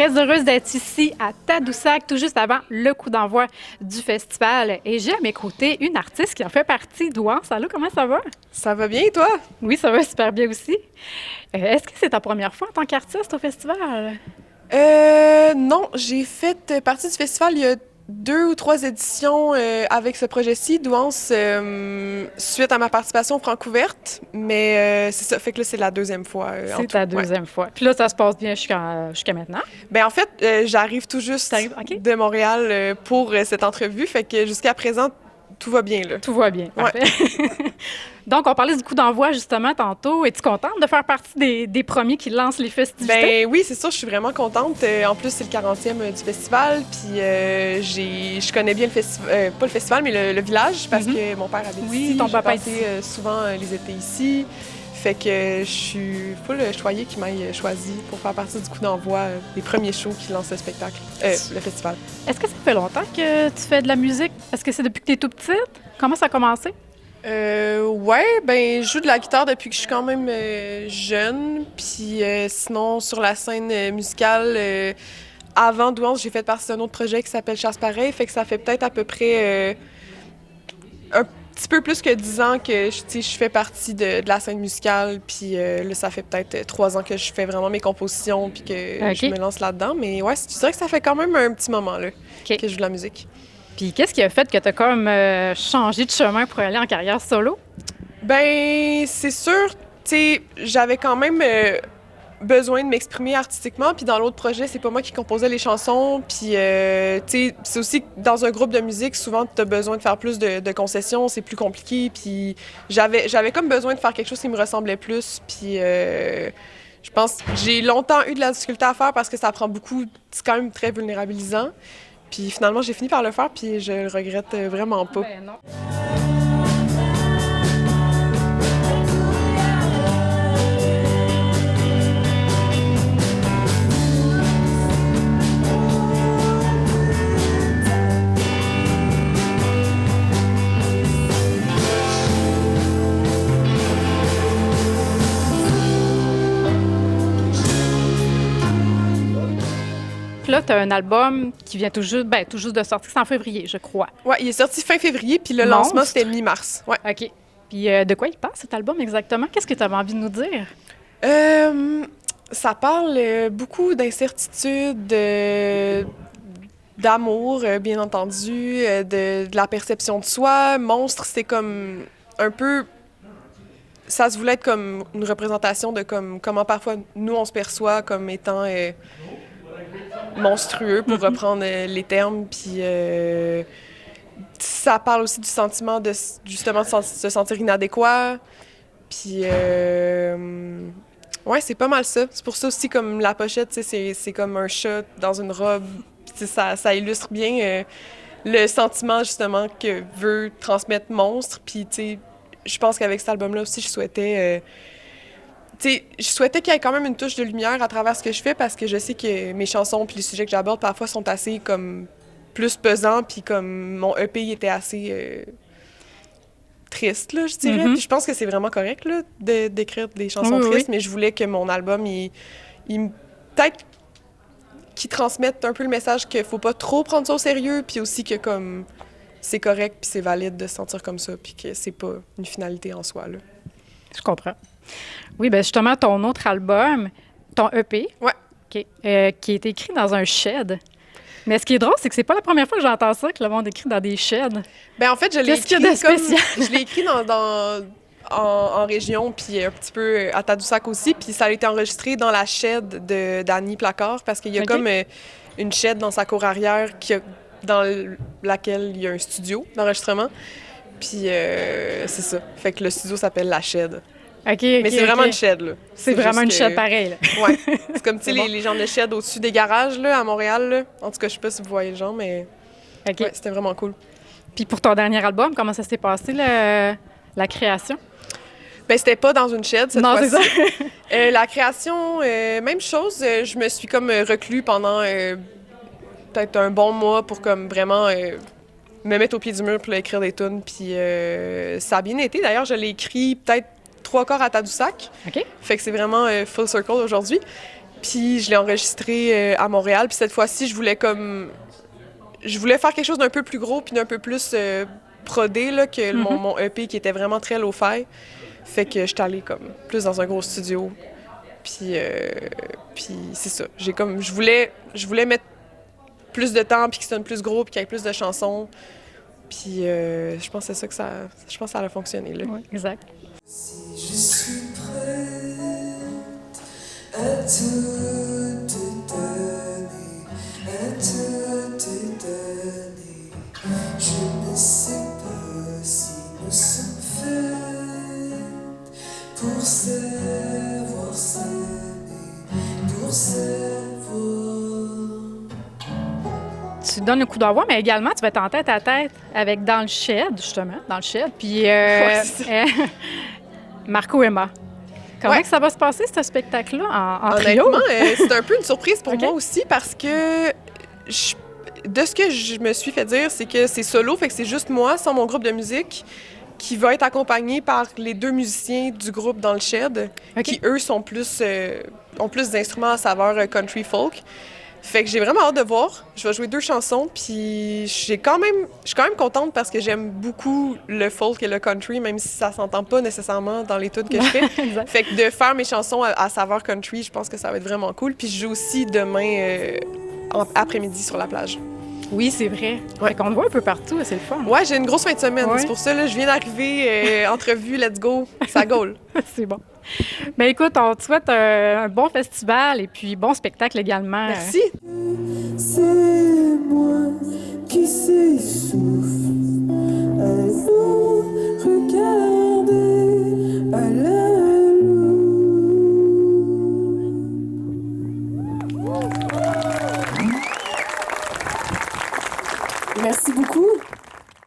très heureuse d'être ici à Tadoussac, tout juste avant le coup d'envoi du festival. Et j'ai à mes côtés une artiste qui en fait partie, Douance. Allô, comment ça va? Ça va bien, et toi? Oui, ça va super bien aussi. Est-ce que c'est ta première fois en tant qu'artiste au festival? Non, j'ai fait partie du festival il y a 2 ou 3 éditions avec ce projet-ci, Douance, suite à ma participation au Francouverte. Mais c'est ça, fait que là, c'est la deuxième fois en C'est tout. ta Ouais. deuxième fois. Puis là, ça se passe bien jusqu'à maintenant. Ben en fait, j'arrive tout juste T'arrives- OK. de Montréal pour cette entrevue, fait que jusqu'à présent, tout va bien, là. Tout va bien, Ouais. parfait. Donc, on parlait du coup d'envoi justement tantôt. Es-tu contente de faire partie des premiers qui lancent les festivités? Ben oui, c'est sûr, je suis vraiment contente. En plus, c'est le 40e du festival, puis je connais bien le festival, pas le festival, mais le village, parce que mon père habite Oui, ici. ton J'ai papa passé ici. souvent les étés ici. Fait que je suis full choyée qu'il m'aille choisi pour faire partie du coup d'envoi des premiers shows qui lancent le spectacle, le festival. Est-ce que ça fait longtemps que tu fais de la musique? Est-ce que c'est depuis que tu es tout petite? Comment ça a commencé? Ouais, ben je joue de la guitare depuis que je suis quand même jeune. Puis sinon, sur la scène musicale, avant Douance, j'ai fait partie d'un autre projet qui s'appelle Chasse Pareil. Fait que ça fait peut-être à peu près un petit peu plus que 10 ans que je fais partie de la scène musicale. Puis là, ça fait peut-être 3 ans que je fais vraiment mes compositions puis que OK. je me lance là-dedans. Mais ouais, je dirais que ça fait quand même un petit moment là, OK. que je joue de la musique. Puis qu'est-ce qui a fait que tu as comme changé de chemin pour aller en carrière solo? Ben, c'est sûr, tu sais, j'avais quand même besoin de m'exprimer artistiquement, puis dans l'autre projet, c'est pas moi qui composais les chansons, puis, tu sais, c'est aussi que dans un groupe de musique, souvent, tu as besoin de faire plus de concessions, c'est plus compliqué, puis j'avais comme besoin de faire quelque chose qui me ressemblait plus, puis je pense que j'ai longtemps eu de la difficulté à faire parce que ça prend beaucoup, c'est quand même très vulnérabilisant, puis finalement, j'ai fini par le faire, puis je le regrette vraiment pas. Ben non. Puis là, tu as un album qui vient tout juste de sortir, c'est en février, je crois. Ouais, il est sorti fin février, puis le Monstre. lancement, c'était mi-mars. Ouais. OK. Puis de quoi il parle, cet album, exactement? Qu'est-ce que tu avais envie de nous dire? Ça parle beaucoup d'incertitude, d'amour, bien entendu, de la perception de soi. Monstre, c'est comme un peu... Ça se voulait être comme une représentation de comme, comment parfois nous, on se perçoit comme étant monstrueux, pour reprendre les termes. Puis ça parle aussi du sentiment de justement se sentir inadéquat. Puis ouais, c'est pas mal ça. C'est pour ça aussi, comme la pochette, tu sais, c'est comme un chat dans une robe. Puis, tu sais, ça illustre bien le sentiment, justement, que veut transmettre Monstre. Puis, tu sais, je pense qu'avec cet album-là aussi, je souhaitais... tu sais, je souhaitais qu'il y ait quand même une touche de lumière à travers ce que je fais, parce que je sais que mes chansons puis les sujets que j'aborde parfois sont assez, comme, plus pesants. Puis comme mon EP était assez... triste, là, je dirais. Mhm. Puis je pense que c'est vraiment correct, là, d'écrire des chansons Oui, oui, tristes, oui. mais je voulais que mon album, peut-être qu'il transmette un peu le message qu'il faut pas trop prendre ça au sérieux, puis aussi que, comme, c'est correct, puis c'est valide de se sentir comme ça, puis que c'est pas une finalité en soi, là. Je comprends. Oui, bien justement, ton autre album, ton EP, Ouais. qui a été écrit dans un shed. Mais ce qui est drôle, c'est que c'est pas la première fois que j'entends ça, que le monde écrit dans des sheds. Ben en fait, je l'ai Qu'est-ce qu'il écrit y a de spécial? je l'ai écrit en région, puis un petit peu à Tadoussac aussi, puis ça a été enregistré dans la shed d'Annie Placard, parce qu'il y a OK. comme une shed dans sa cour arrière dans laquelle il y a un studio d'enregistrement. Puis c'est ça. Fait que le studio s'appelle La Shed. OK, Mais c'est vraiment une shed, là. C'est vraiment juste une que- shed pareille, là. Ouais. C'est comme, tu sais, C'est bon. les gens de shed au-dessus des garages, là, à Montréal, là. En tout cas, je sais pas si vous voyez le genre, mais OK. ouais, c'était vraiment cool. Puis pour ton dernier album, comment ça s'est passé, la création? Ben, c'était pas dans une shed, cette Non, c'est fois-ci. ça. La création, même chose. Je me suis comme reclus pendant peut-être un bon mois pour comme vraiment me mettre au pied du mur pour écrire des tunes. Puis ça a bien été. D'ailleurs, je l'ai écrit peut-être 3 quarts à Tadoussac. OK. Fait que c'est vraiment full circle aujourd'hui. Puis je l'ai enregistré à Montréal. Puis cette fois-ci, je voulais faire quelque chose d'un peu plus gros puis d'un peu plus prodé là, que mon EP qui était vraiment très lo-fi. Fait que j'étais allée comme plus dans un gros studio. Puis c'est ça. Je voulais mettre plus de temps puis que ça sonne plus gros puis qu'il y ait plus de chansons. Puis je pense que c'est ça que je pense que ça a fonctionné là. Oui, exact. Si je suis prête à tout te donner, je ne sais pas si nous sommes faites pour savoir s'aimer, pour savoir. Tu donnes le coup d'envoi, mais également, tu vas être en tête à tête avec Dans le Shed, justement, Dans le Shed. Puis Ouais, c'est ça. Marco Emma. Comment Ouais. que ça va se passer, ce spectacle-là, en trio? Honnêtement, c'est un peu une surprise pour Ok. moi aussi parce que de ce que je me suis fait dire, c'est que c'est solo, fait que c'est juste moi, sans mon groupe de musique, qui va être accompagné par les 2 musiciens du groupe Dans le Shed, Ok. qui eux ont plus d'instruments à saveur country folk. Fait que j'ai vraiment hâte de voir. Je vais jouer 2 chansons, puis je suis quand même contente parce que j'aime beaucoup le folk et le country, même si ça s'entend pas nécessairement dans les tunes que je fais. Exact. Fait que de faire mes chansons à saveur country, je pense que ça va être vraiment cool. Puis je joue aussi demain après-midi sur la plage. Oui, c'est vrai. Ouais. Fait qu'on le voit un peu partout, c'est le fun. Ouais, j'ai une grosse fin de semaine. Ouais. C'est pour ça, là, je viens d'arriver, entrevue, let's go, ça gaule. C'est bon. Ben écoute, on te souhaite un bon festival et puis bon spectacle également. Merci. C'est moi qui s'essouffle à vous regarder à la Merci beaucoup.